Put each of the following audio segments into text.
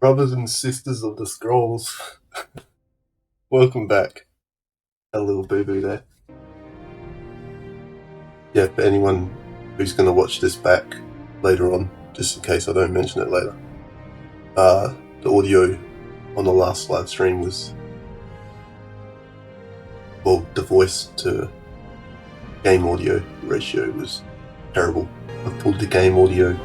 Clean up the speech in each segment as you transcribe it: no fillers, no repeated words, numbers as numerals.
Brothers and sisters of the scrolls, welcome back. A little boo-boo there. Yeah, for anyone who's going to watch this back later on, just in case I don't mention it later, the audio on the last live stream was, well, the voice to game audio ratio was terrible. I've pulled the game audio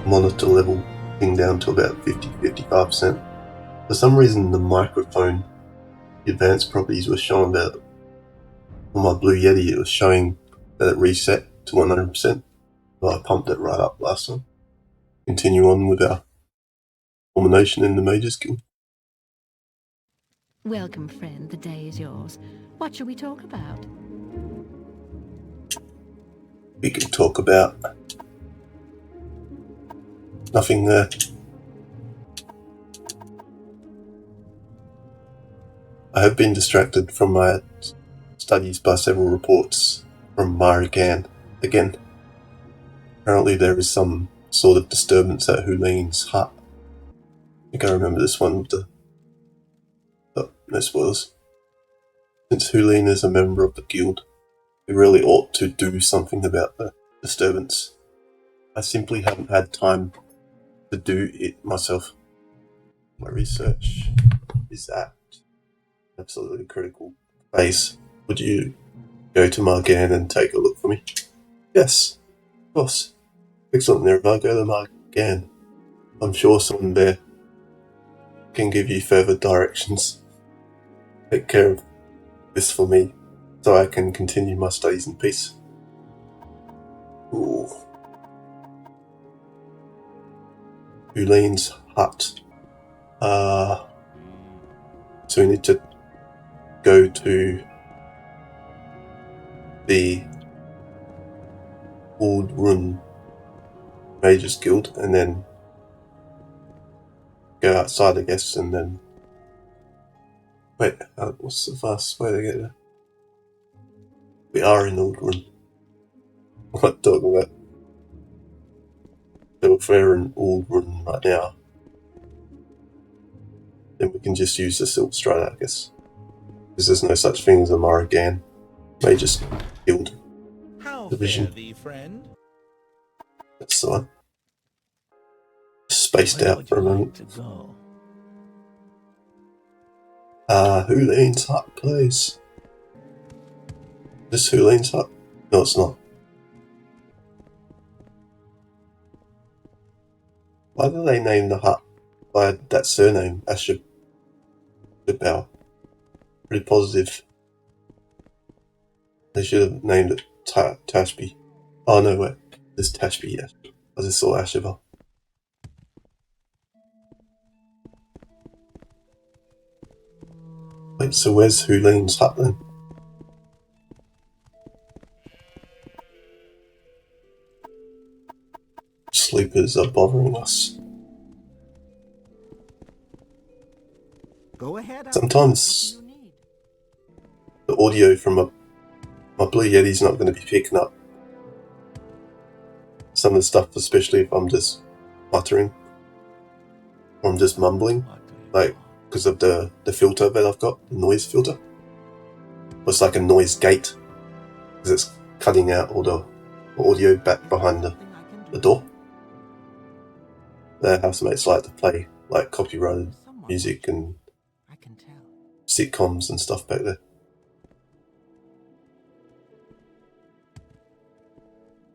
monitor level thing down to about 50-55%. For some reason, the microphone, the advanced properties were showing that on my Blue Yeti, it was showing that it reset to 100%. But I pumped it right up last time. Continue on with our culmination in the Mages Guild. Welcome, friend. The day is yours. What shall we talk about? We can talk about nothing there. I have been distracted from my studies by several reports from Maar Gan. Again, apparently there is some sort of disturbance at Hulin's hut. I think I remember this one with no spoilers. Since Hulin is a member of the guild, we really ought to do something about the disturbance. I simply haven't had time to do it myself. My research is at absolutely critical phase. Would you go to Maar Gan and take a look for me? Yes, of course. Excellent, there. If I go to Maar Gan, I'm sure someone there can give you further directions. Take care of this for me, so I can continue my studies in peace. Ooh. Hulin's hut. So we need to go to the Old Run Mages Guild and then go outside, I guess, and then wait, what's the fastest way to get there? We are in Old Run. What am I talking about? So if we're in Old Run right now, then we can just use the Silk Strider, I guess. Because there's no such thing as a Maar Gan Mages Guild division. How fare thee, friend? That's the one. Spaced out for a moment. Hulin's hut, please. This Hulin's hut? No, it's not. Why did they name the hut by that surname, Asher Bell? Pretty positive. They should have named it Tashby. Oh no, wait. There's Tashby, yes. I just saw Asher. Wait, so where's Hulin's hut then? Sleepers are bothering us. Go ahead. Sometimes the audio from my Blue Yeti's not going to be picking up some of the stuff, especially if I'm just muttering or I'm just mumbling, like because of the filter that I've got, the noise filter. It's like a noise gate because it's cutting out all the audio back behind the door. Their housemates like to play like copyrighted music and sitcoms and stuff back there.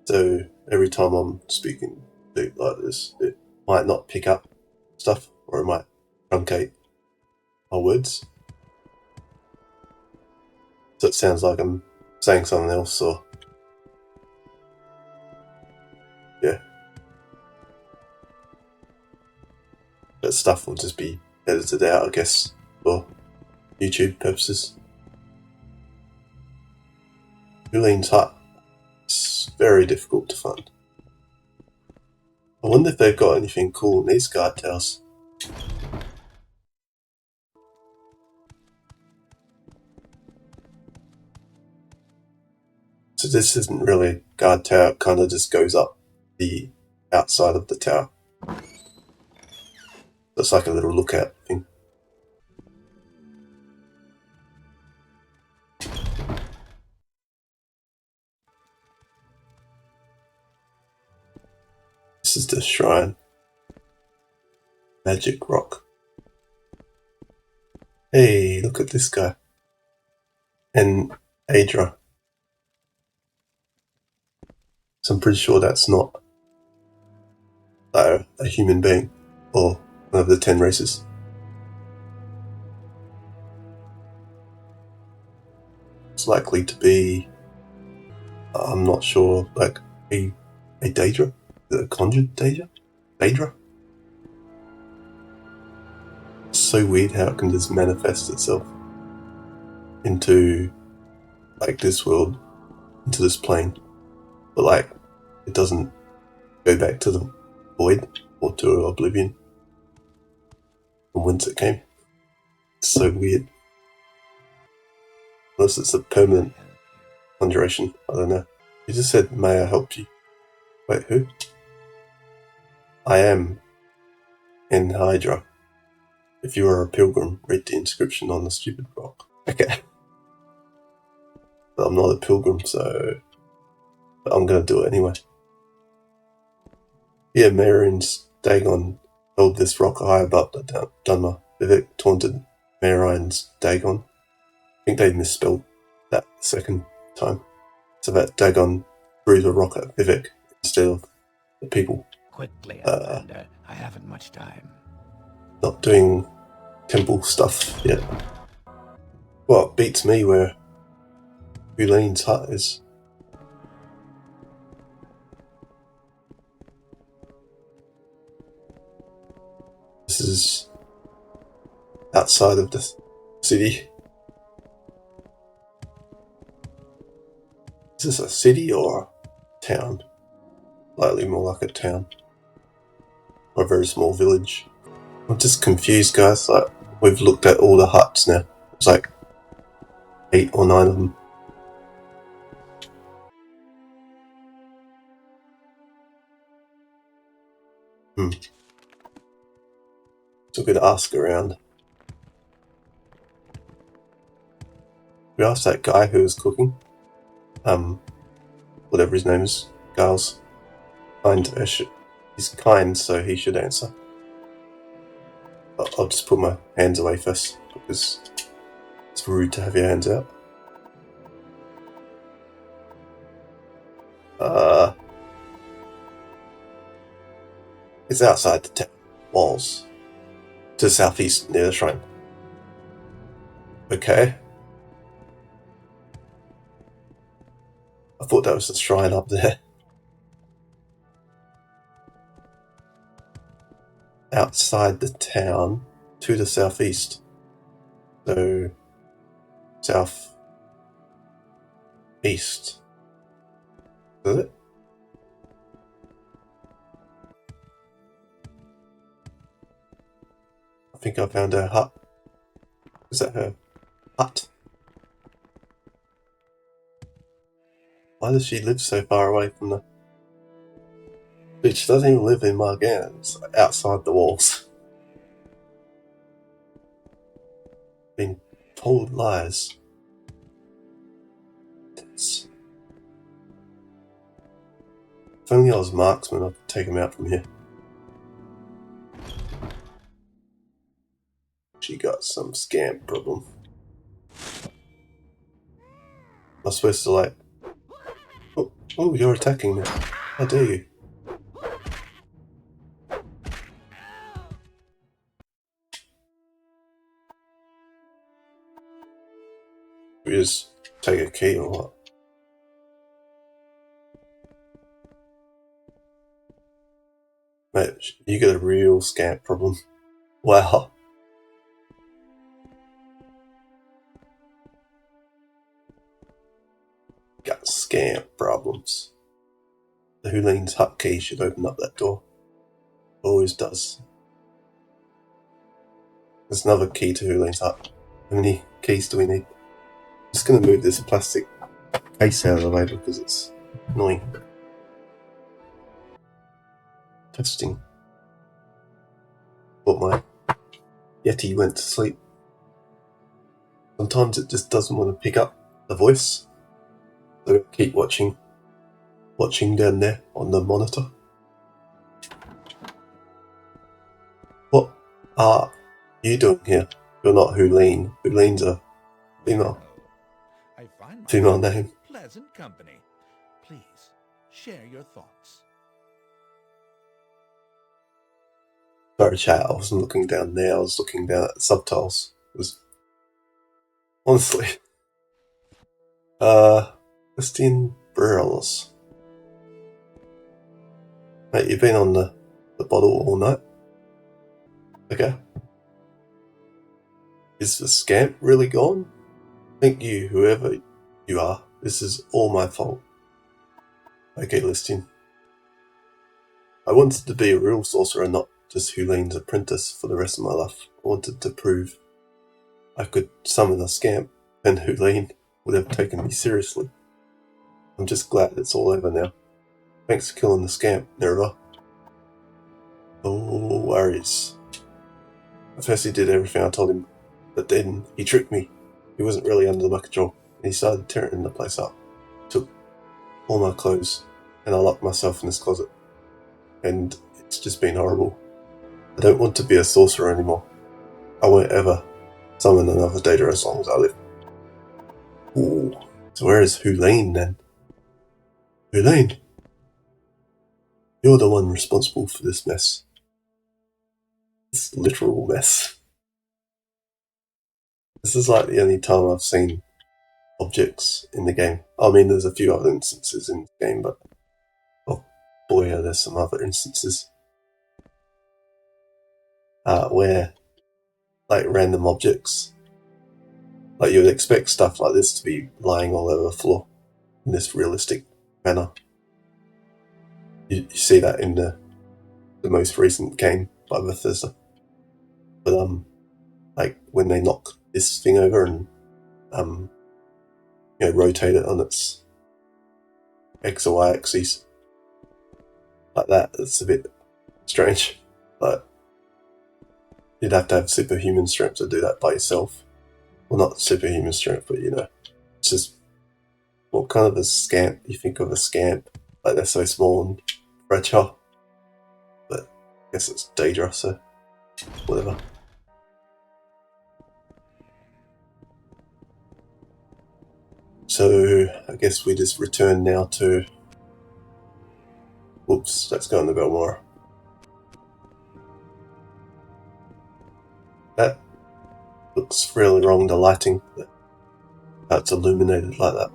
So every time I'm speaking like this, it might not pick up stuff, or it might truncate my words. So it sounds like I'm saying something else, or yeah. That stuff will just be edited out, I guess, for YouTube purposes. Hulin's hut. It's very difficult to find. I wonder if they've got anything cool in these guard towers. So this isn't really a guard tower, it kind of just goes up the outside of the tower. Looks like a little lookout thing. This is the shrine. Magic rock. Hey, look at this guy. And Adra. So I'm pretty sure that's not a human being or one of the 10 races. It's likely to be, I'm not sure, like a Daedra? A conjured Daedra? Daedra? It's so weird how it can just manifest itself into like this world, into this plane, but like it doesn't go back to the void or to oblivion from whence it came. It's so weird. Unless it's a permanent conjuration, I don't know. You just said, may I help you? Wait, who? I am in Hydra. If you are a pilgrim, read the inscription on the stupid rock. Okay. But I'm not a pilgrim, so I'm gonna do it anyway. Yeah, Marin's Dagon held this rock high above the Dunmer. Vivek taunted Marin's Dagon. I think they misspelled that the second time. So that Dagon threw the rock at Vivek instead of the people. Quickly, Outlander. I haven't much time. Not doing temple stuff yet. Well, it beats me where Elaine's hut is. This is outside of the city. Is this a city or a town? Slightly more like a town. Or a very small village. I'm just confused, guys. Like, we've looked at all the huts now. It's like 8 or 9 of them. So we're going to ask around. We asked that guy who was cooking. Whatever his name is. Giles. He's kind, so he should answer. I'll just put my hands away first, because it's rude to have your hands out. It's outside the town walls, to the southeast near the shrine. Okay. I thought that was the shrine up there. Outside the town, to the southeast. So, south east. Is it? I think I found her hut. Is that her hut? Why does she live so far away from the... Dude, she doesn't even live in Maar Gan. It's outside the walls. Been told lies. If only I was marksman, I could take him out from here. She got some scam problem. Am I supposed to like... Oh, you're attacking me. How dare you? We just take a key or what? Mate, you got a real scam problem. Wow. Got scam problems. The Huline's hut key should open up that door. Always does. There's another key to Huline's hut. How many keys do we need? I'm just going to move this plastic case out of the way because it's annoying. Testing. Thought my Yeti went to sleep. Sometimes it just doesn't want to pick up the voice. So I keep watching down there on the monitor. What are you doing here? You're not Huleen. Huleen's a female I find female myself name. pleasant company. Please, share your thoughts. Sorry, chat. I wasn't looking down there. I was looking down at the subtitles. It was honestly, Christine Burles. Mate, you've been on the bottle all night. Okay. Is the scamp really gone? Thank you, whoever you are. This is all my fault. Okay, Listin. I wanted to be a real sorcerer, not just Huleen's apprentice for the rest of my life. I wanted to prove I could summon a scamp, and Huleen would have taken me seriously. I'm just glad it's all over now. Thanks for killing the scamp, Nirva. No worries. At first he did everything I told him, but then he tricked me. He wasn't really under my control, and he started tearing the place up. Took all my clothes, and I locked myself in this closet. And it's just been horrible. I don't want to be a sorcerer anymore. I won't ever summon another data as long as I live. Ooh, so where is Huleen then? Huleen? You're the one responsible for this mess. This literal mess. This is like the only time I've seen objects in the game. I mean, there's a few other instances in the game, but oh boy, there's some other instances where, like, random objects, like you would expect stuff like this to be lying all over the floor in this realistic manner. You see that in the most recent game by Bethesda. But like when they knock this thing over and rotate it on its X or Y axis like that, it's a bit strange. Like you'd have to have superhuman strength to do that by yourself. Well, not superhuman strength, but it's just what kind of a scamp you think of a scamp? Like they're so small and fragile. But I guess it's Daedra, so whatever. So I guess we just return now to... Whoops, that's going to Belmora. That looks really wrong, the lighting. How it's illuminated like that.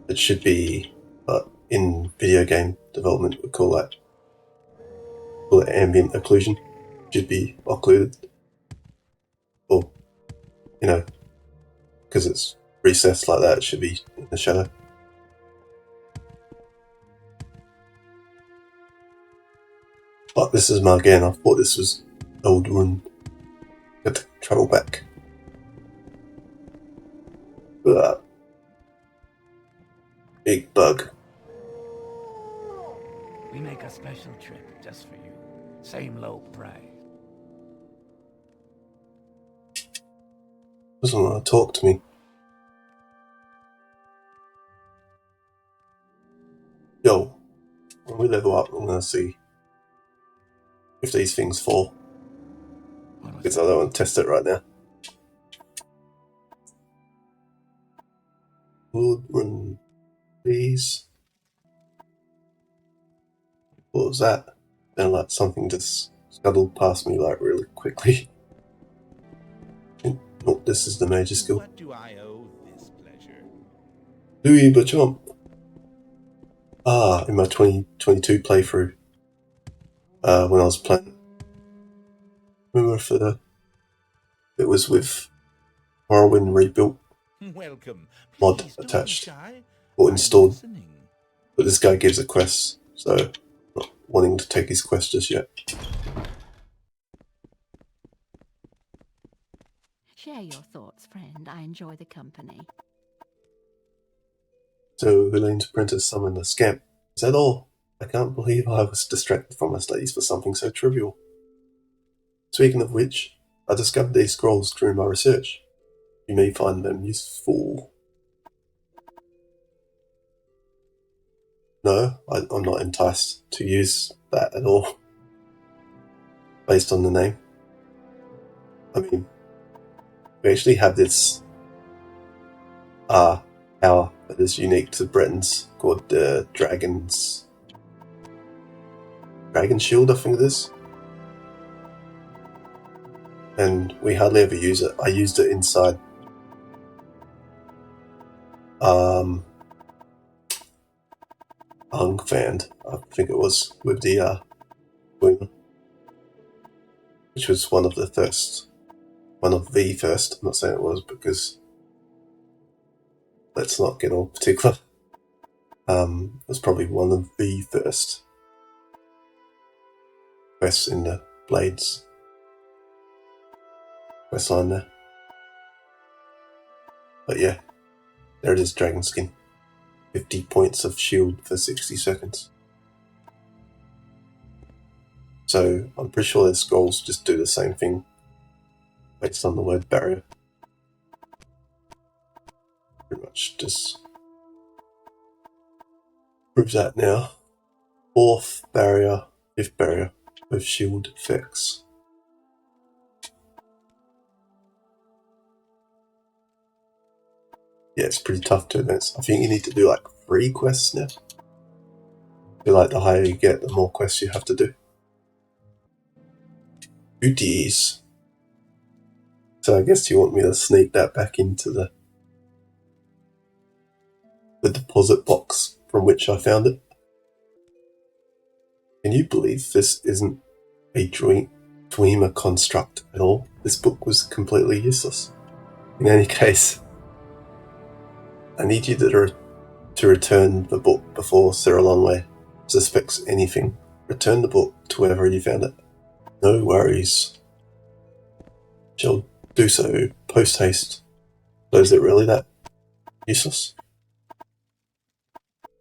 It should be, in video game development, we call it ambient occlusion. Should be occluded. Or, because it's recessed like that, it should be in the shadow. But this is Maar Gan. I thought this was old rune. Got to travel back. Big bug. We make a special trip just for you. Same low price. Doesn't want to talk to me. Yo, when we level up, I'm going to see if these things fall. Because I don't want to test it right now. Wood run, please. What was that? Sounded like something just scuttled past me like really quickly. Oh, this is the major skill. What do I owe this pleasure? Louis Bachomp. In my 2022 playthrough, when I was playing, remember if it was with Morrowind rebuilt Welcome. mod Please don't be attached shy. or I'm installed, listening. but this guy gives a quest, so not wanting to take his quest just yet. Share your thoughts, friend. I enjoy the company. So Helene's apprentice summoned a scamp. Is that all? I can't believe I was distracted from my studies for something so trivial. Speaking of which, I discovered these scrolls during my research. You may find them useful. No, I'm not enticed to use that at all, based on the name. I mean, we actually have this power that is unique to Bretons called the Dragon Shield, I think it is. And we hardly ever use it. I used it inside Ungfand, I think it was, with the Queen, which was one of the first. I'm not saying it was, because let's not get all particular. It was probably one of the first quests in the Blades quest line there. But yeah, there it is, Dragon Skin. 50 points of shield for 60 seconds. So I'm pretty sure the scrolls just do the same thing based on the word barrier. Pretty much just proves that now. 4th barrier, 5th barrier with shield effects. Yeah, it's pretty tough to advance. I think you need to do like 3 quests now. I feel like the higher you get, the more quests you have to do. GOTYs. So I guess you want me to sneak that back into the deposit box from which I found it. Can you believe this isn't a Dwemer construct at all? This book was completely useless. In any case, I need you to return the book before Sarah Lonway suspects anything. Return the book to wherever you found it. No worries. She'll do so post haste. So is it really that useless?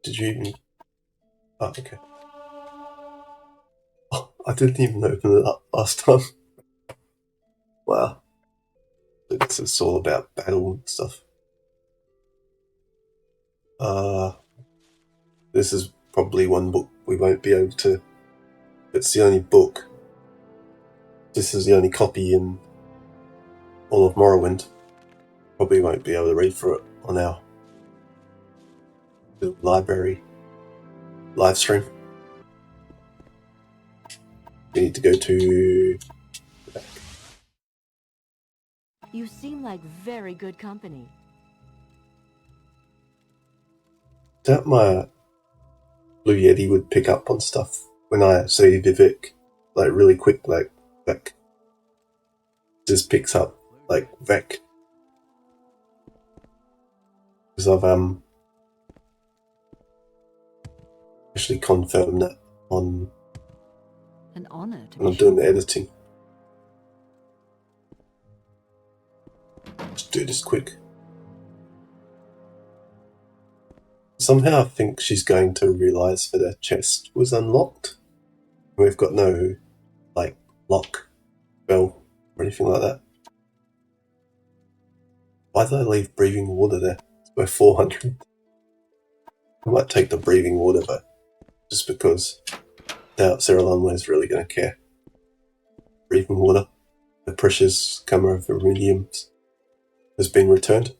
Did you even... Oh, okay. Oh, I didn't even open it up last time. Wow. It's all about battle and stuff. This is probably one book we won't be able to... It's the only book. This is the only copy in all of Morrowind. Probably won't be able to read through it on our library live stream. We need to go to the back. You seem like very good company. Doubt my Blue Yeti would pick up on stuff when I say Vivek, like really quick, like Vec. Just picks up like Vec. Because I've actually confirmed that on An honor to when I'm be doing the sure. editing. Let's do this quick. Somehow I think she's going to realise that her chest was unlocked. We've got no, like, lock, bell, or anything like that. Why did I leave breathing water there? It's worth 400. I might take the breathing water, but just because I doubt Sarah Lunway is really going to care. Breathing water. The precious Chimarvamidium has been returned.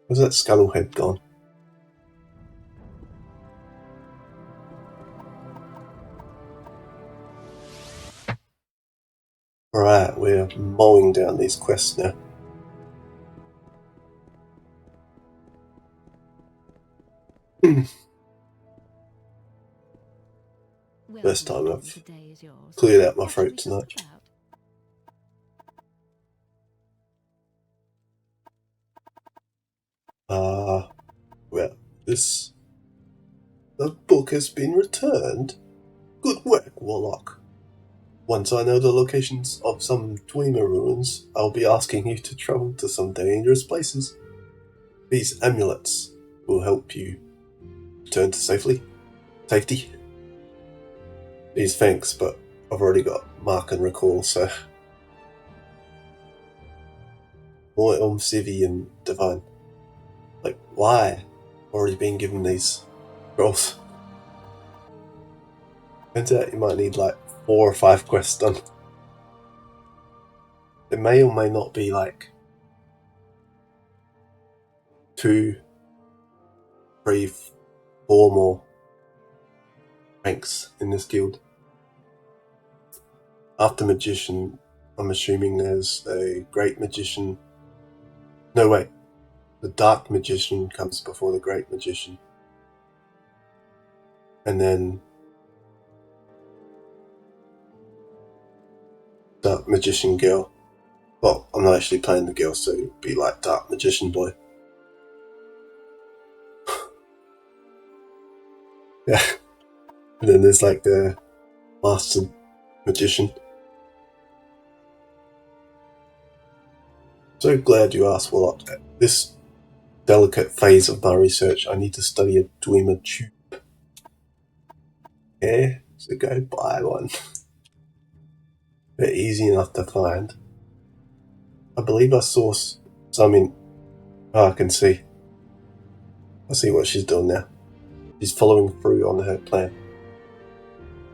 Where's that scuttle head gone? Alright, we're mowing down these quests now. First time I've cleared out my throat tonight. Well, the book has been returned. Good work, Warlock. Once I know the locations of some Dwemer ruins, I'll be asking you to travel to some dangerous places. These amulets will help you return to safety. These thanks, but I've already got Mark and Recall, so... More Ilm Civi and Divine. Like, why? Already been given these roles. Turns out you might need like 4 or 5 quests done. It may or may not be like 2, 3, 4 more ranks in this guild. After Magician, I'm assuming there's a Great Magician. No, wait. The Dark Magician comes before the Great Magician. And then Dark Magician Girl. Well, I'm not actually playing the girl, so it'd be like Dark Magician Boy. Yeah. And then there's like the Master Magician. So glad you asked, Warlock. At this delicate phase of my research, I need to study a Dwemer tube. Yeah, so go buy one. They're easy enough to find. I believe I saw some in... Oh, I can see. I see what she's doing now. She's following through on her plan.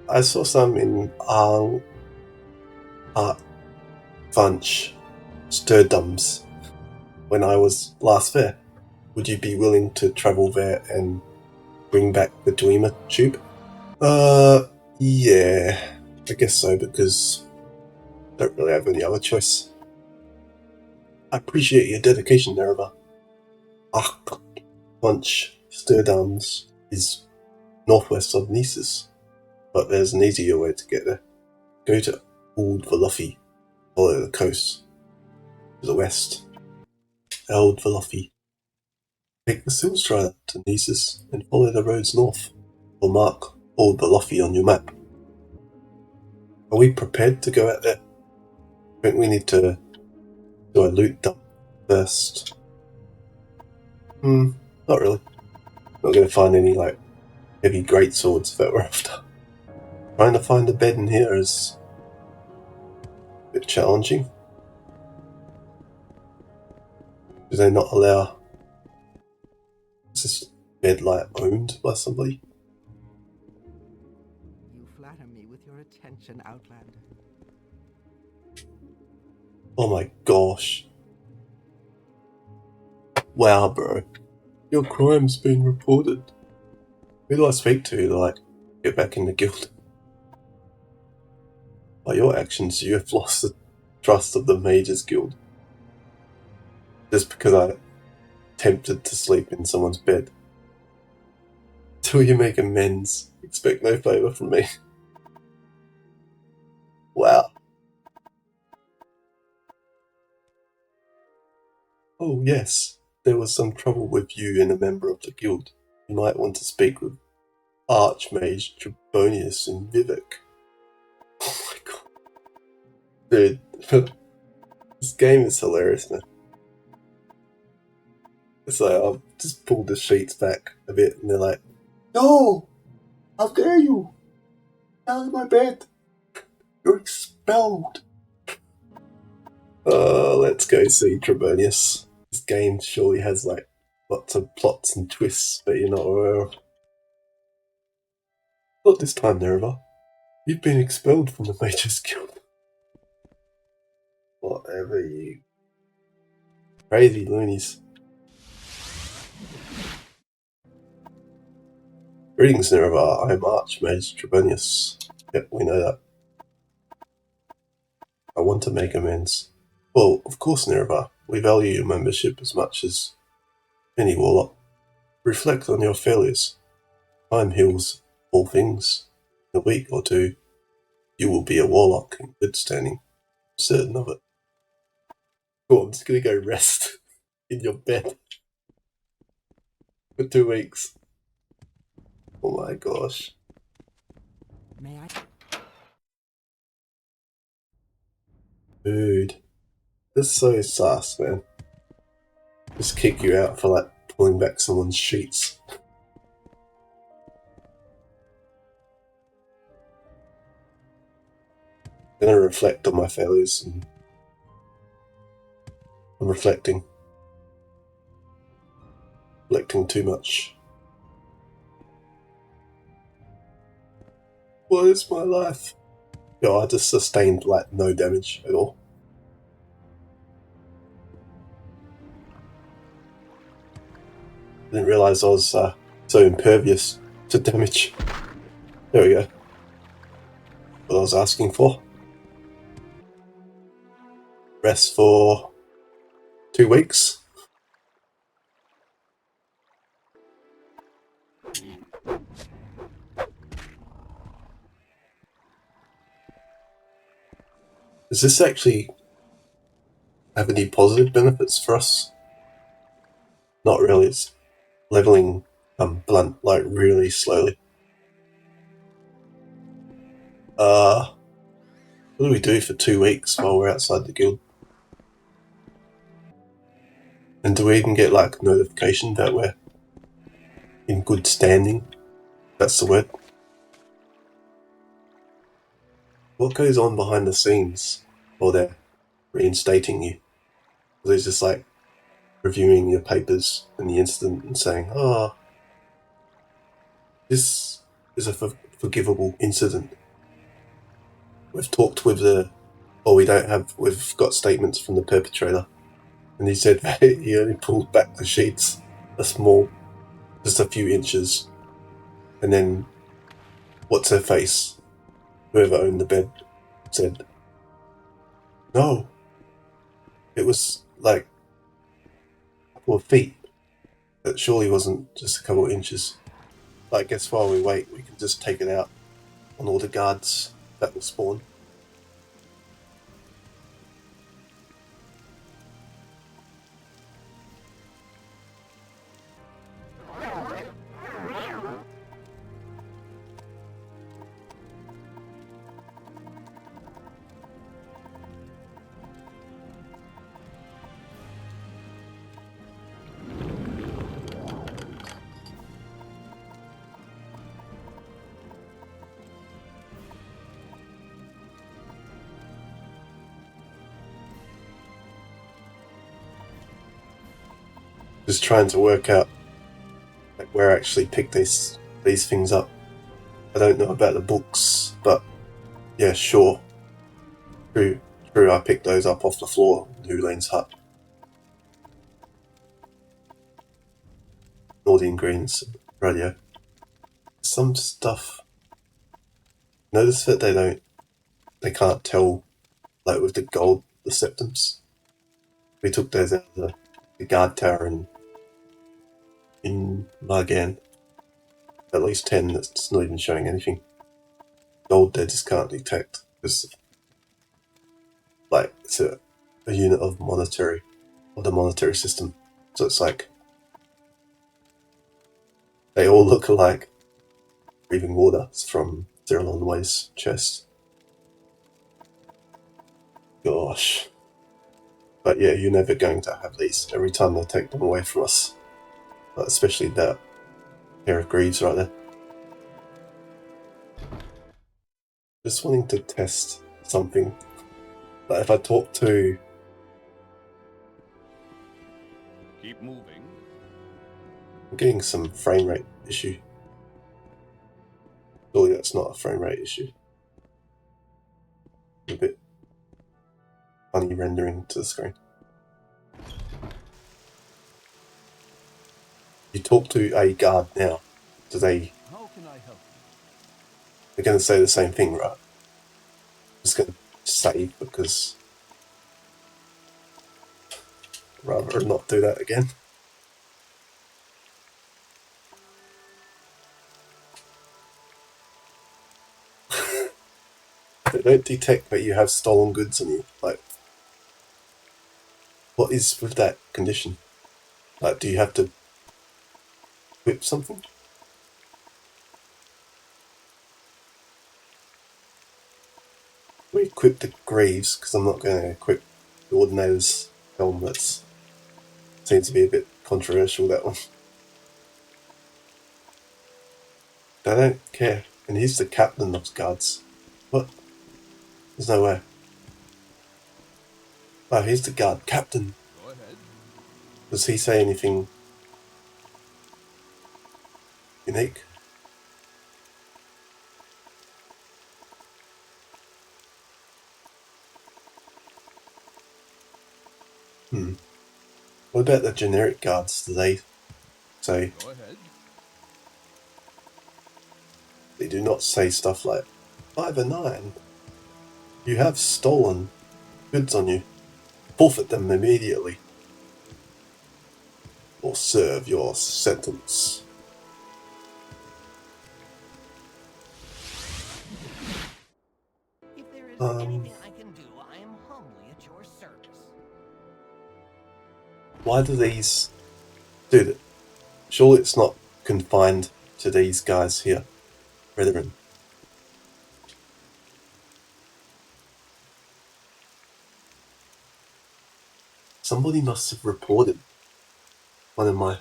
I saw some in Art Funch Sturdums when I was last there. Would you be willing to travel there and bring back the Dwemer tube? Yeah, I guess so, because I don't really have any other choice. I appreciate your dedication, Nerva. Funch Sturdums is northwest of Nisus, but there's an easier way to get there. Go to Old Veluffy, follow the coast to the west. Old Veluffy. Take the Silstrider to Nisus and follow the roads north, or mark Old Veluffy on your map. Are we prepared to go out there? I think we need to do a loot dump first. Not really. Not going to find any like heavy greatswords that we're after. Trying to find a bed in here is a bit challenging. Do they not allow... Is this bed like owned by somebody? You flatter me with your attention, Outlander. Oh my gosh. Wow, bro. Your crime's been reported. Who do I speak to to like get back in the guild? By your actions, you have lost the trust of the Mages Guild. Just because I attempted to sleep in someone's bed. Till you make amends, expect no favour from me. Wow. Oh yes, there was some trouble with you and a member of the guild. You might want to speak with Archmage Trebonius and Vivek. Oh my god. Dude, this game is hilarious, man. It's like, I've just pulled the sheets back a bit and they're like, no! How dare you! Get out of my bed! You're expelled! Let's go see Trebonius. This game surely has like lots of plots and twists that you're not aware of. Not this time, Nerva. You've been expelled from the Mages Guild. Whatever, you crazy loonies. Greetings, Nerva. I'm Archmage Trebonius. Yep, we know that. I want to make amends. Well, of course, Nerva. We value your membership as much as any warlock. Reflect on your failures. Time heals all things. In a week or two, you will be a warlock in good standing. I'm certain of it. Cool, I'm just gonna go rest in your bed for 2 weeks. Oh my gosh. May I? Dude. This is so sus, man. Just kick you out for like pulling back someone's sheets. I'm going to reflect on my failures, and I'm reflecting too much. What is my life? Yo, I just sustained like no damage at all. I didn't realise I was so impervious to damage. There we go. What I was asking for. Rest for 2 weeks. Does this actually have any positive benefits for us? Not really. It's leveling blunt like really slowly. What do we do for 2 weeks while we're outside the guild? And do we even get like a notification that we're in good standing? That's the word. What goes on behind the scenes while they're reinstating you? Are they just like reviewing your papers and the incident and saying, "Oh, this is a forgivable incident. We've talked with we've got statements from the perpetrator." And he said that he only pulled back the sheets just a few inches. And then, what's her face? Whoever owned the bed said, "No, it was like a couple of feet. It surely wasn't just a couple of inches." I guess while we wait, we can just take it out on all the guards that will spawn. Just trying to work out like where I actually pick these things up. I don't know about the books, but yeah, sure. True, I picked those up off the floor in Hulene's hut. All the ingredients, radio. Some stuff. Notice that they can't tell, like with the gold, the septums. We took those out of the guard tower in Maar Gan. At least 10 that's not even showing anything. Gold they just can't detect. It's like it's a unit of the monetary system. So it's like they all look alike. Breathing water. It's from Cyril Onway's chest. Gosh. But yeah, you're never going to have these every time they take them away from us. Especially that pair of greaves right there. Just wanting to test something. Like if I talk to... Keep moving. I'm getting some frame rate issue. Surely that's not a frame rate issue. A bit funny rendering to the screen. You talk to a guard now. Do they... How can I help They're going to say the same thing, right? Just going to save because... rather not do that again. They don't detect that you have stolen goods on you. Like, what is with that condition? Like, do you have to equip something? We equip the greaves because I'm not going to equip the Ordinator's helm. That seems to be a bit controversial, that one. They don't care. And he's the captain of guards. What? There's no way. Oh, here's the guard captain. Go ahead. Does he say anything unique? What about the generic guards? Do they say? Go ahead. They do not say stuff like 5 or 9. You have stolen goods on you. Forfeit them immediately. Or serve your sentence. If there is Um, anything I can do, I am humbly at your service. Why do these do that? Surely it's not confined to these guys here, brethren. Somebody must have reported one of my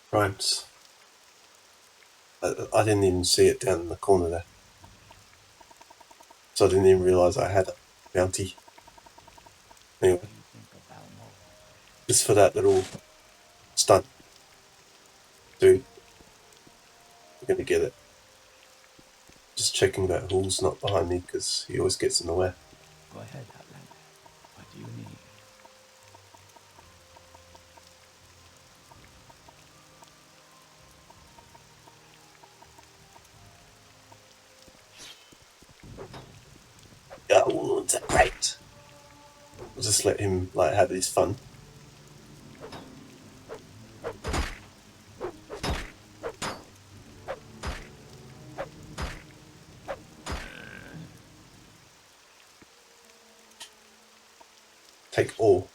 crimes. I didn't even see it down in the corner there. So I didn't even realise I had a bounty. Anyway, What do you think about Morrowind? just for that little stunt. Dude, we're gonna get it. Just checking that Hull's not behind me because he always gets in the way. Go ahead, Outlander. What do you need? Yeah, wounds are great. We'll just let him like have his fun. Take all.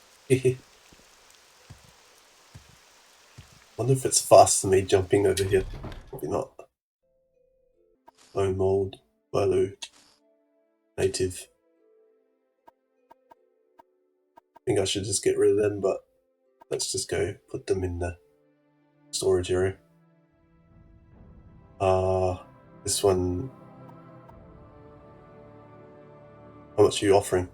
Wonder if it's faster than me jumping over here. Probably not. Low mold, Walu, native. I think I should just get rid of them, but let's just go put them in the storage area. This one. How much are you offering?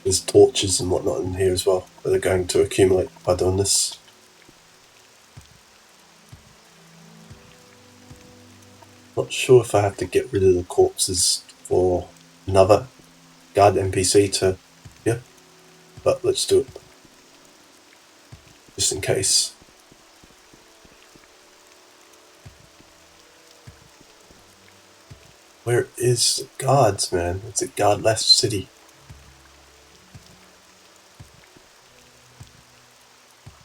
There's torches and whatnot in here as well, that are going to accumulate by doing this. Not sure if I have to get rid of the corpses for another guard NPC to, yeah, but let's do it. Just in case. Where is the guards, man? It's a guardless city.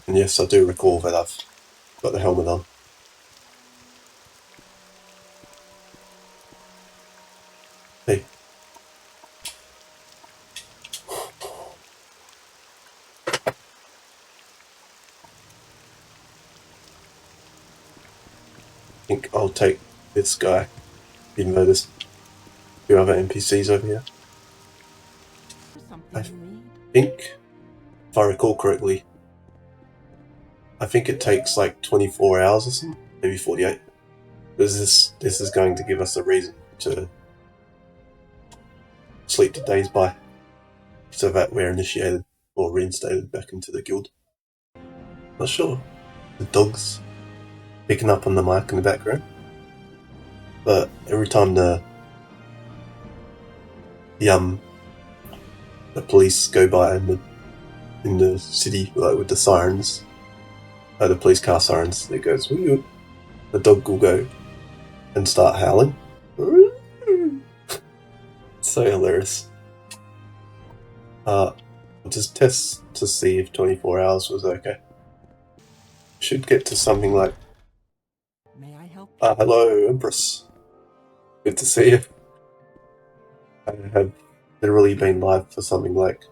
And yes, I do recall that I've got the helmet on. Hey. I think I'll take this guy, even though there's two other NPCs over here. Something you need? Think, if I recall correctly, I think it takes like 24 hours or something, maybe 48. Because this is going to give us a reason to sleep the days by, so that we're initiated or reinstated back into the guild. Not sure. The dog's picking up on the mic in the background, but every time the police go by in the city, like with the sirens, the police car sirens, it goes, "Woo." The dog will go and start howling. So hilarious. I'll just test to see if 24 hours was okay. Should get to something like, May I help? hello, Empress. Good to see you. I have literally been live for something like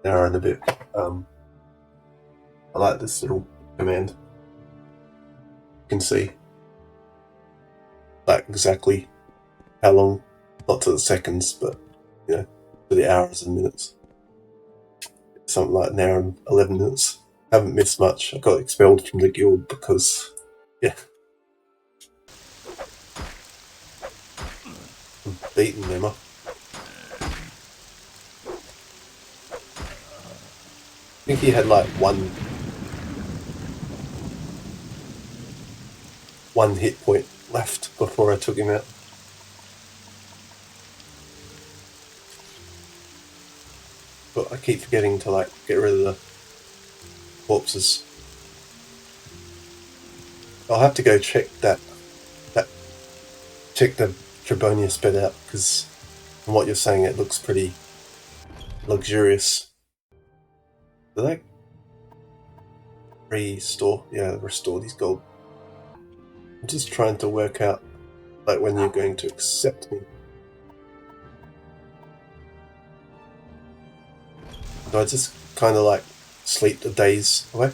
an hour and a bit. I like this little command. You can see like exactly how long Not to the seconds, but, you know, to the hours and minutes. Something like an hour and 11 minutes. Haven't missed much. I got expelled from the guild because, yeah. I'm beating them up. I think he had like one hit point left before I took him out. But I keep forgetting to like get rid of the corpses. I'll have to go check check the Trebonius bed out, because from what you're saying it looks pretty luxurious. Did I restore? Yeah, restore these gold. I'm just trying to work out like when you're going to accept me. Do I just kind of like sleep the days away?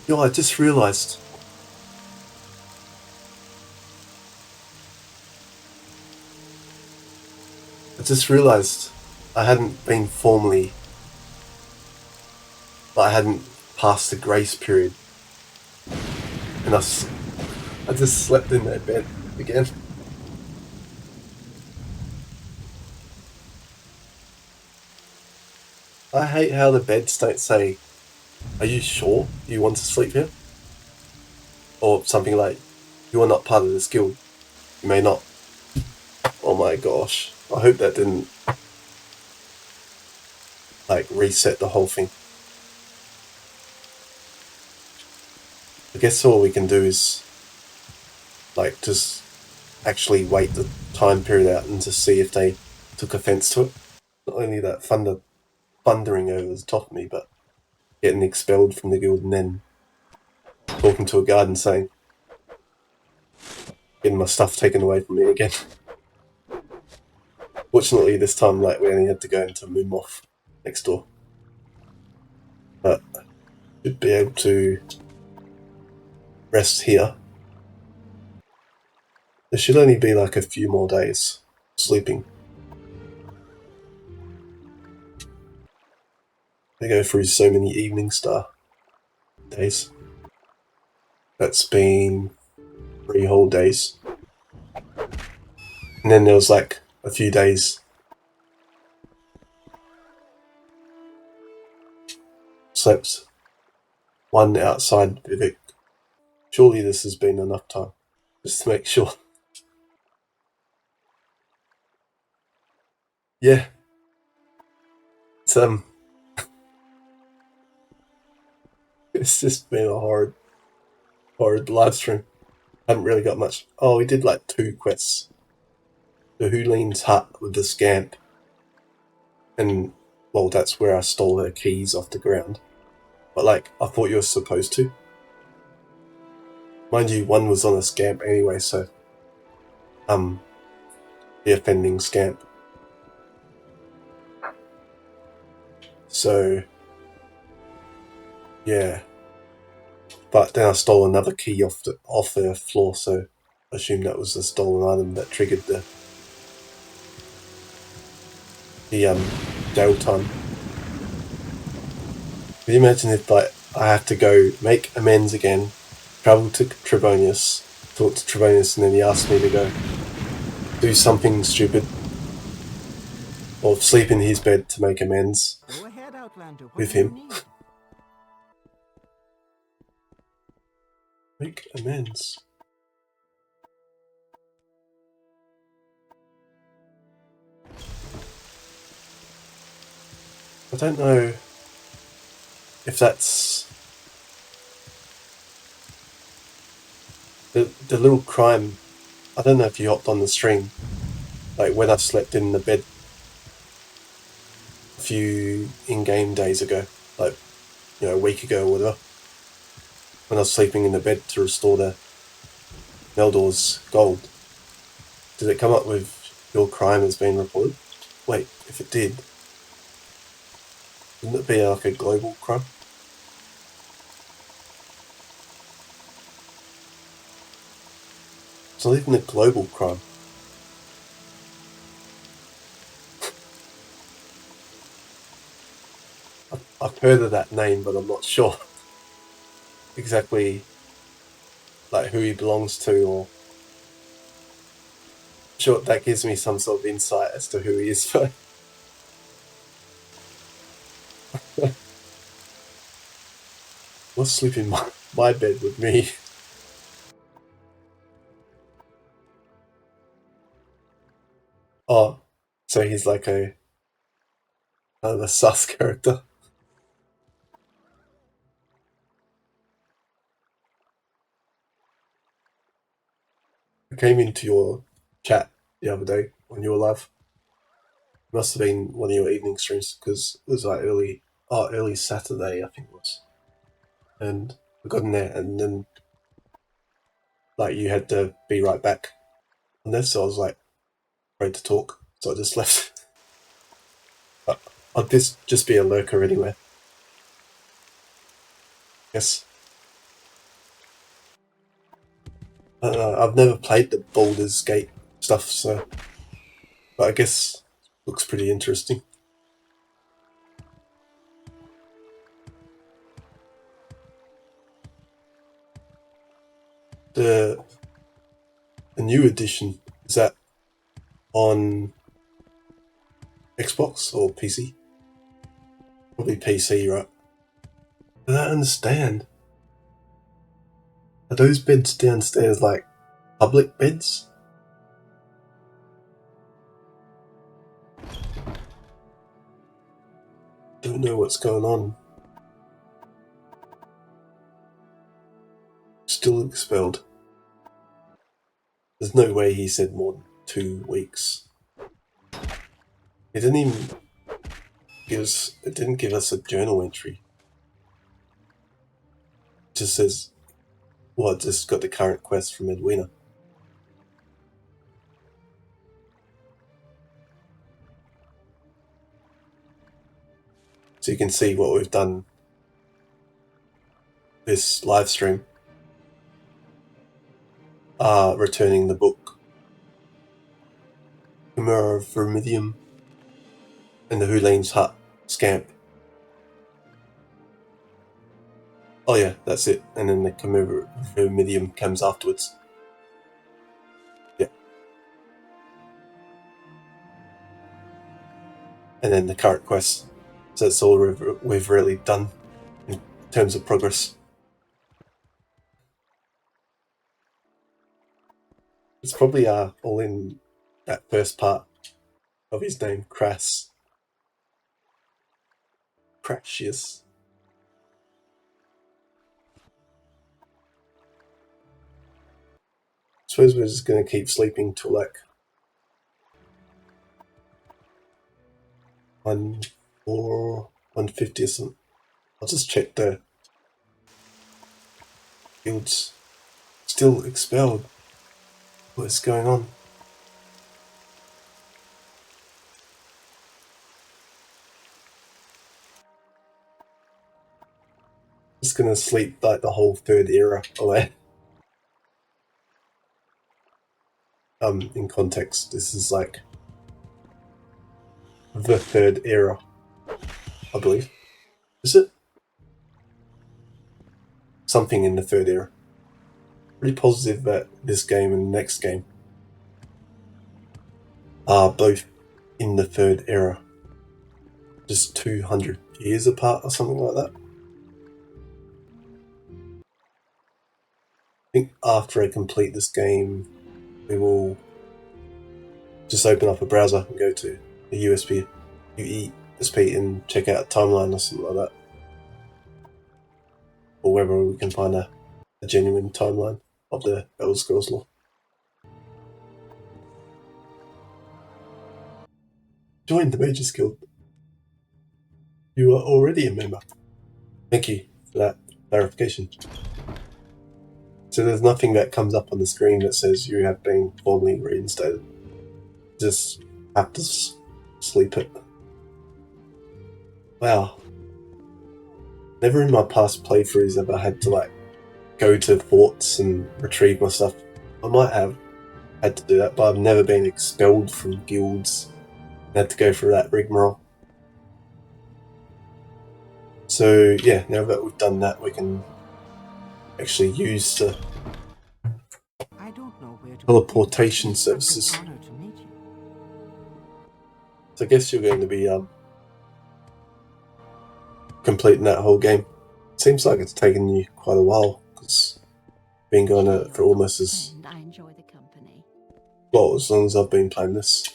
Yo, I just realised. I hadn't been formally. I hadn't passed the grace period. And I just slept in that bed again. I hate how the beds don't say, "Are you sure you want to sleep here?" Or something like, "You are not part of this guild. You may not." Oh my gosh. I hope that didn't like reset the whole thing. I guess all we can do is like just actually wait the time period out and just see if they took offense to it. Not only that thundering over the top of me, but getting expelled from the guild and then talking to a guard and saying, getting my stuff taken away from me again. Fortunately, this time, like, we only had to go into Moonmoth next door. But should be able to rest here. There should only be like a few more days sleeping. They go through so many Evening Star days. That's been 3 whole days. And then there was like a few days slept one outside Vivek. Surely this has been enough time, just to make sure. Yeah. It's it's just been a horrid live stream. Haven't really got much. Oh, we did like 2 quests. The Hulene's hut with the scamp. And, well, that's where I stole her keys off the ground. But, like, I thought you were supposed to. Mind you, one was on a scamp anyway, so... the offending scamp. So... yeah. But then I stole another key off the floor, so I assume that was the stolen item that triggered the jail time. Can you imagine if like I have to go make amends again, travel to Trebonius, talk to Trebonius, and then he asks me to go do something stupid or sleep in his bed to make amends Go ahead, Outlander. What with do you him. need? Make amends. I don't know if that's the little crime. I don't know if you hopped on the stream, like when I slept in the bed a few in-game days ago, like, you know, a week ago or whatever, when I was sleeping in the bed to restore the Meldor's gold. Did it come up with your crime has been reported? Wait, if it did, wouldn't it be like a global crime? It's not even a global crime. I've heard of that name, but I'm not sure exactly like who he belongs to, or sure that gives me some sort of insight as to who he is. What's sleeping in my bed with me? Oh, so he's like a sus character. I came into your chat the other day when you were live. It must have been one of your evening streams because it was like early Saturday, I think it was. And I got in there, and then like you had to be right back on this, so I was like ready to talk, so I just left. I'd just be a lurker anyway. Yes. I've never played the Baldur's Gate stuff, so but I guess it looks pretty interesting. The new edition, is that on Xbox or PC? Probably PC, right? I don't understand. Are those beds downstairs like public beds? Don't know what's going on. Still expelled. There's no way he said more than 2 weeks. It didn't even give us a journal entry. It just says, well, it just got the current quest from Edwina. So you can see what we've done this live stream. Returning the book, Chimarvamidium, and the Hulane's Hut Scamp. Oh yeah, that's it. And then the Chimarvamidium comes afterwards. Yeah. And then the current quest. So that's all we've really done in terms of progress. It's probably all in that first part of his name, Crashius. I suppose we're just going to keep sleeping till like 1:00 or 1:50 or something. I'll just check the guilds. Still expelled. What is going on? Just gonna sleep like the whole third era away. In context, this is like the third era, I believe. Is it? Something in the third era. Pretty positive that this game and the next game are both in the third era. Just 200 years apart or something like that. I think after I complete this game, we will just open up a browser and go to the USB and check out a timeline or something like that. Or whether we can find a genuine timeline of the Elder Scrolls lore. Join the Mages Guild. You are already a member. Thank you for that clarification. So there's nothing that comes up on the screen that says you have been formally reinstated. Just have to sleep it. Wow. Never in my past playthroughs have I had to like go to forts and retrieve my stuff. I might have had to do that, but I've never been expelled from guilds. I had to go through that rigmarole. So yeah, now that we've done that, we can actually use the I don't know where to teleportation begin. It's such an services. honor to meet you. So I guess you're going to be completing that whole game. Seems like it's taken you quite a while, because been going at it for almost as And I enjoy the company. well as long as I've been playing this.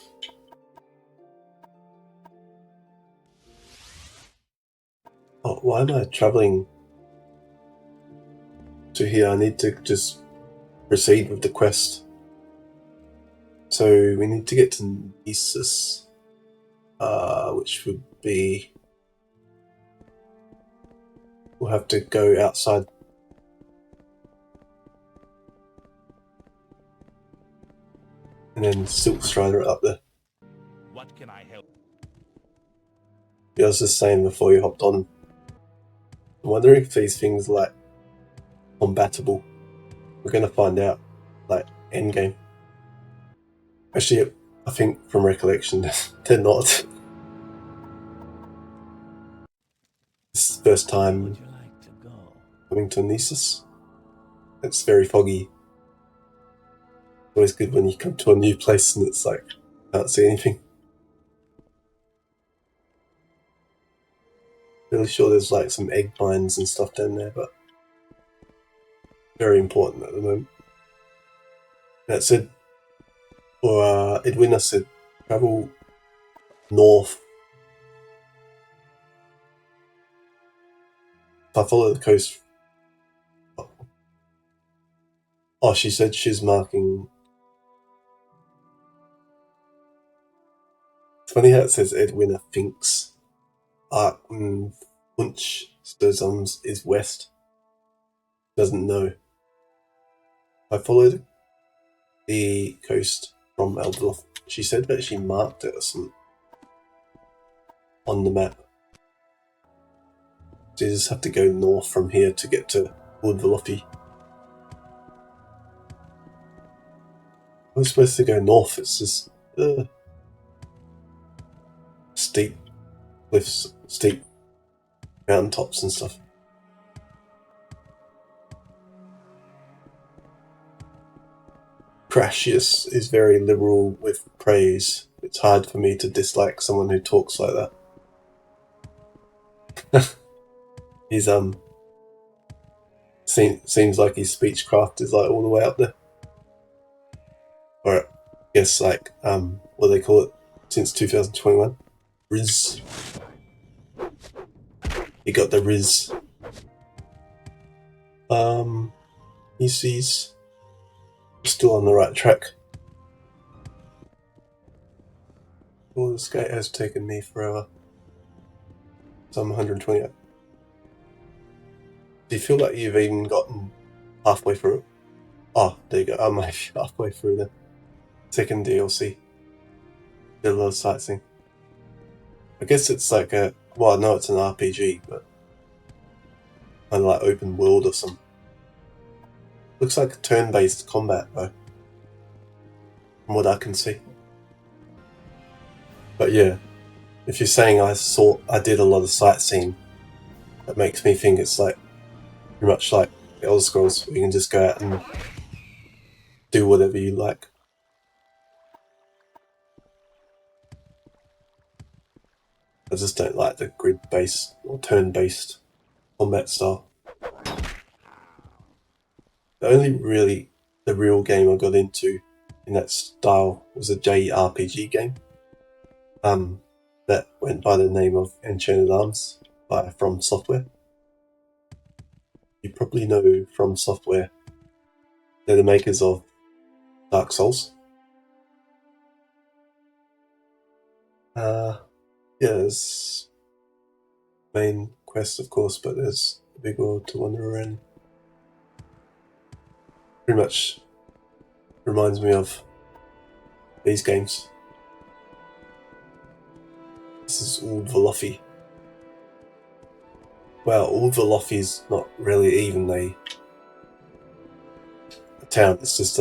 Oh, why am I travelling to here? I need to just proceed with the quest. So we need to get to Nessus, which would be... We'll have to go outside. And then Silk Strider up there. What can I help? I was just saying before you hopped on, I'm wondering if these things are like compatible. We're going to find out, like, endgame. Actually, I think from recollection, they're not. This is the first time Would you like to go? coming to Nessus. It's very foggy. Always good when you come to a new place and it's like, can't see anything. Really sure there's like some egg mines and stuff down there, but very important at the moment. That said, or Edwina said, travel north. If I follow the coast. Oh, she said she's marking. It's funny how it says Edwina thinks Wunsch Stozums is west. Doesn't know. I followed the coast from Elderloff. She said that she marked it or something on the map. So you just have to go north from here to get to Woodvalofi. I was supposed to go north, it's just steep cliffs, steep mountaintops and stuff. Crashius is very liberal with praise. It's hard for me to dislike someone who talks like that. He's seems like his speechcraft is like all the way up there. Or I guess like what do they call it since 2021? Riz. He got the Riz. He sees still on the right track. Oh, this gate has taken me forever. So I'm 120. Do you feel like you've even gotten halfway through it? Oh, there you go. I'm halfway through the second DLC. Did a lot of sightseeing. I guess it's like a... Well, no, it's an RPG, but... kind of like open world or something. Looks like a turn-based combat, though. From what I can see. But yeah, if you're saying I did a lot of sightseeing, that makes me think it's like pretty much like the Elder Scrolls, where you can just go out and do whatever you like. I just don't like the grid-based or turn-based combat style. The real game I got into in that style was a JRPG game. That went by the name of Enchanted Arms by From Software. You probably know From Software. They're the makers of Dark Souls. There's main quest, of course, but there's a big world to wander around. Pretty much reminds me of these games. This is Woodvalofi. Well, Woodvaloffi's not really even a town. It's just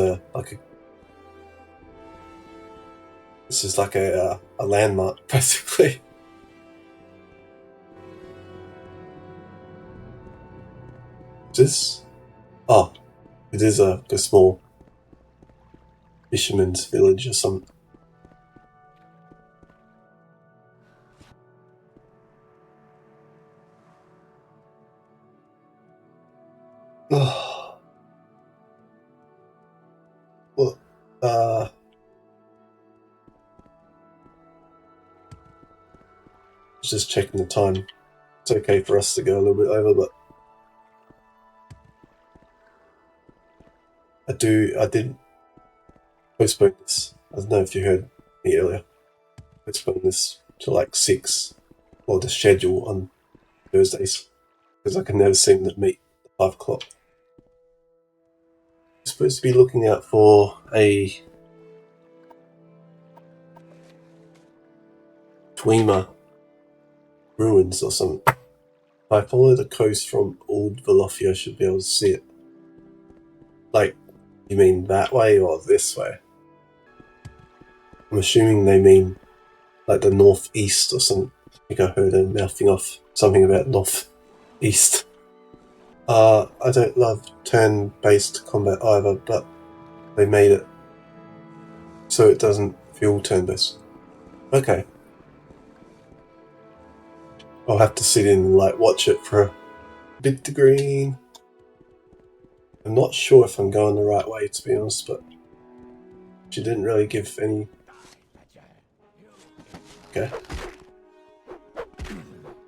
like a landmark, basically. Is this? Oh, it is a small fisherman's village or something. Oh. Well, just checking the time. It's okay for us to go a little bit over, but I did postpone this. I don't know if you heard me earlier. Postpone this to like 6, or the schedule on Thursdays, because I can never seem to meet at 5 o'clock. You're supposed to be looking out for a Tweema ruins or something. If I follow the coast from Old Velofia, I should be able to see it. Like, you mean that way or this way? I'm assuming they mean like the northeast or something. I think I heard them mouthing off something about northeast. I don't love turn-based combat either, but they made it so it doesn't feel turn-based. Okay. I'll have to sit in and like watch it for a bit to green. I'm not sure if I'm going the right way, to be honest, but she didn't really give any. Okay.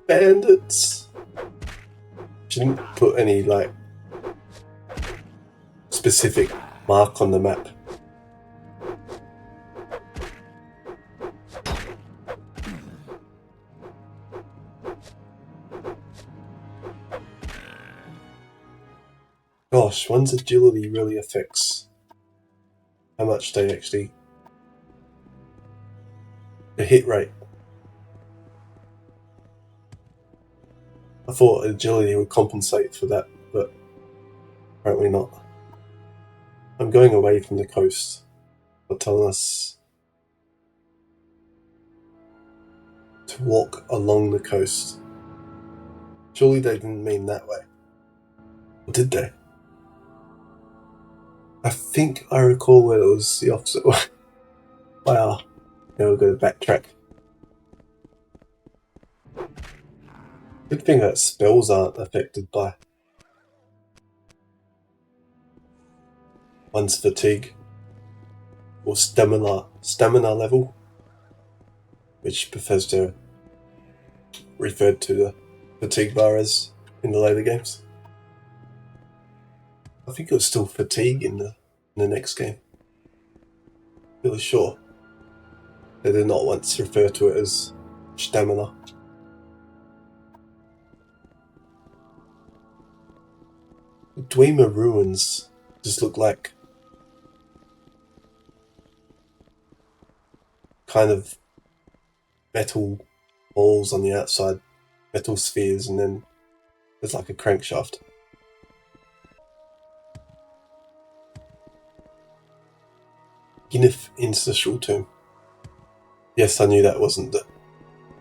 Bandits! She didn't put any like specific mark on the map. Gosh, one's agility really affects how much they actually... the hit rate. I thought agility would compensate for that, but apparently not. I'm going away from the coast. They're telling us to walk along the coast. Surely they didn't mean that way. Or did they? I think I recall where it was the opposite way. Wow. Now we're going to backtrack. Good thing that spells aren't affected by one's fatigue or stamina level, which Bethesda referred to the fatigue bar as in the later games. I think it was still fatigue in the next game. Really sure. They did not once refer to it as stamina. The Dwemer ruins just look like kind of metal balls on the outside, metal spheres, and then there's like a crankshaft. Ginif interstitial tomb. Yes, I knew that wasn't the...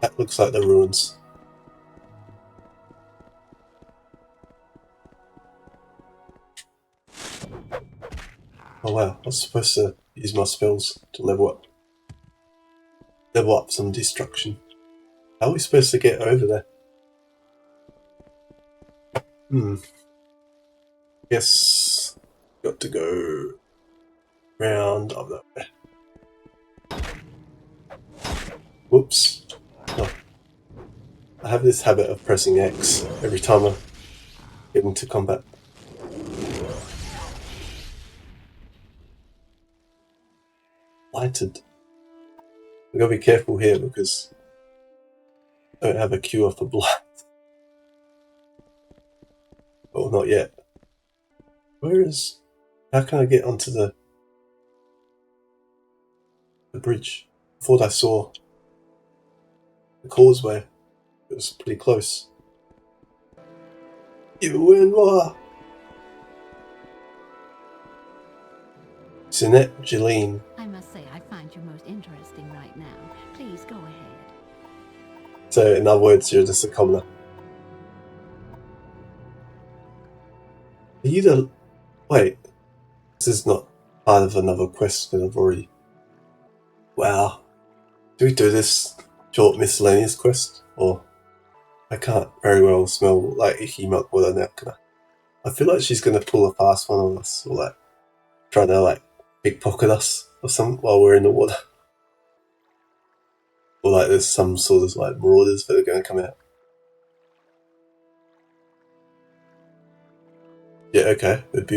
that looks like the ruins. Oh wow, I was supposed to use my spells to level up some destruction. How are we supposed to get over there? Guess got to go round up that way. Whoops. Oh. I have this habit of pressing X every time I get into combat. Lighted. I've got to be careful here because I don't have a cure for blight. Well, not yet. How can I get onto the bridge? I thought I saw the causeway. It was pretty close. You and moi. Sinette Jeline. I must say I find you most interesting right now. Please go ahead. So, in other words, you're just a commoner. you the... Wait. This is not part of another quest that I've already... Wow. Do we do this short miscellaneous quest? Or... I can't very well smell like icky milk water now, can I? I feel like she's going to pull a fast one on us. Or like... Try to like pickpocket us or something while we're in the water. Or like there's some sort of like marauders that are going to come out. Yeah, okay. It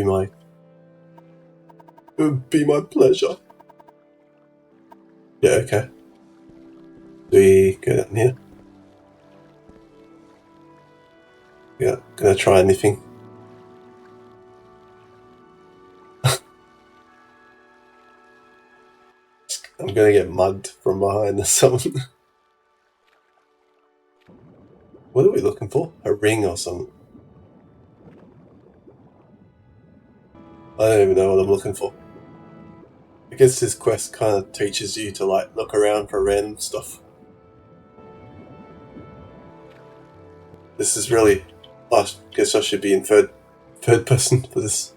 would be my pleasure. Yeah, okay. Do we go down here? Yeah, gonna try anything. I'm gonna get mugged from behind or something. What are we looking for? A ring or something? I don't even know what I'm looking for. I guess this quest kind of teaches you to like look around for random stuff. This is really... I guess I should be in third person for this.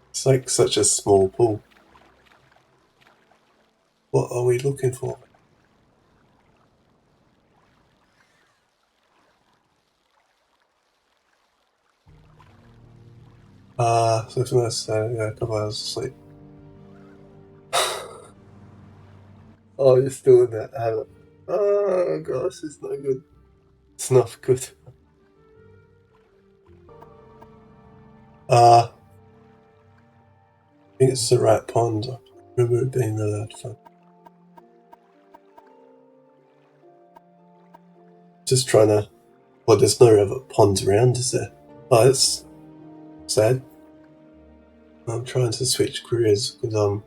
It's like such a small pool. What are we looking for? So for this, yeah, a couple hours of sleep. Oh, you're still in that habit. Oh gosh, it's not good. It's not good. I think it's the right pond. I remember it being really fun. Just trying to... Well, there's no other ponds around, is there? Oh, that's sad. I'm trying to switch careers because I'm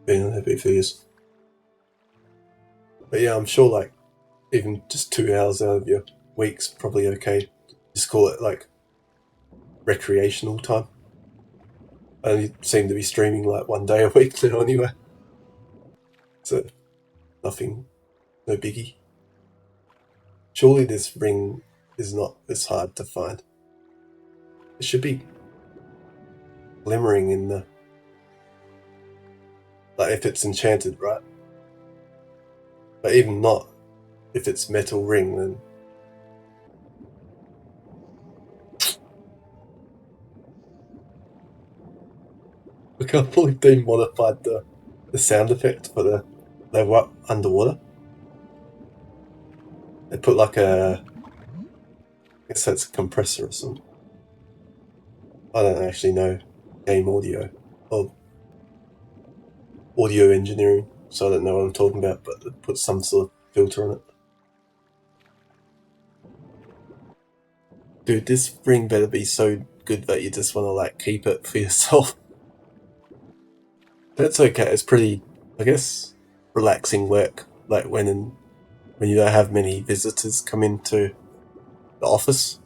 being unhappy for years. But yeah, I'm sure like even just 2 hours out of your week's probably okay. Just call it like recreational time. I only seem to be streaming like 1 day a week now anyway. So nothing, no biggie. Surely this ring is not as hard to find. It should be glimmering in the... Like if it's enchanted, right? But even not, if it's metal ring, then... I can't believe they modified the sound effect for the level up underwater. They put like a... I guess that's a compressor or something. I don't actually know game audio or audio engineering, so I don't know what I'm talking about, but they put some sort of filter on it. Dude, this ring better be so good that you just want to like keep it for yourself. That's okay. It's pretty, I guess, relaxing work. Like when you don't have many visitors come into the office,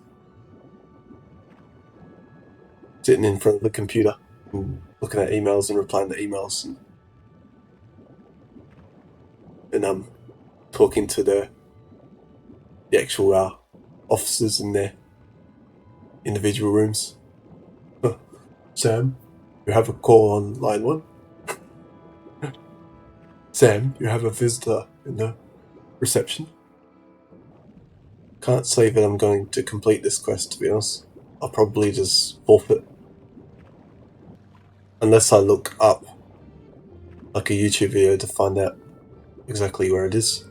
sitting in front of the computer and looking at emails and replying to emails, and talking to the actual officers in their individual rooms. Sam, you have a call on line 1. Sam, you have a visitor in the reception. Can't say that I'm going to complete this quest, to be honest. I'll probably just forfeit. Unless I look up like a YouTube video to find out exactly where it is.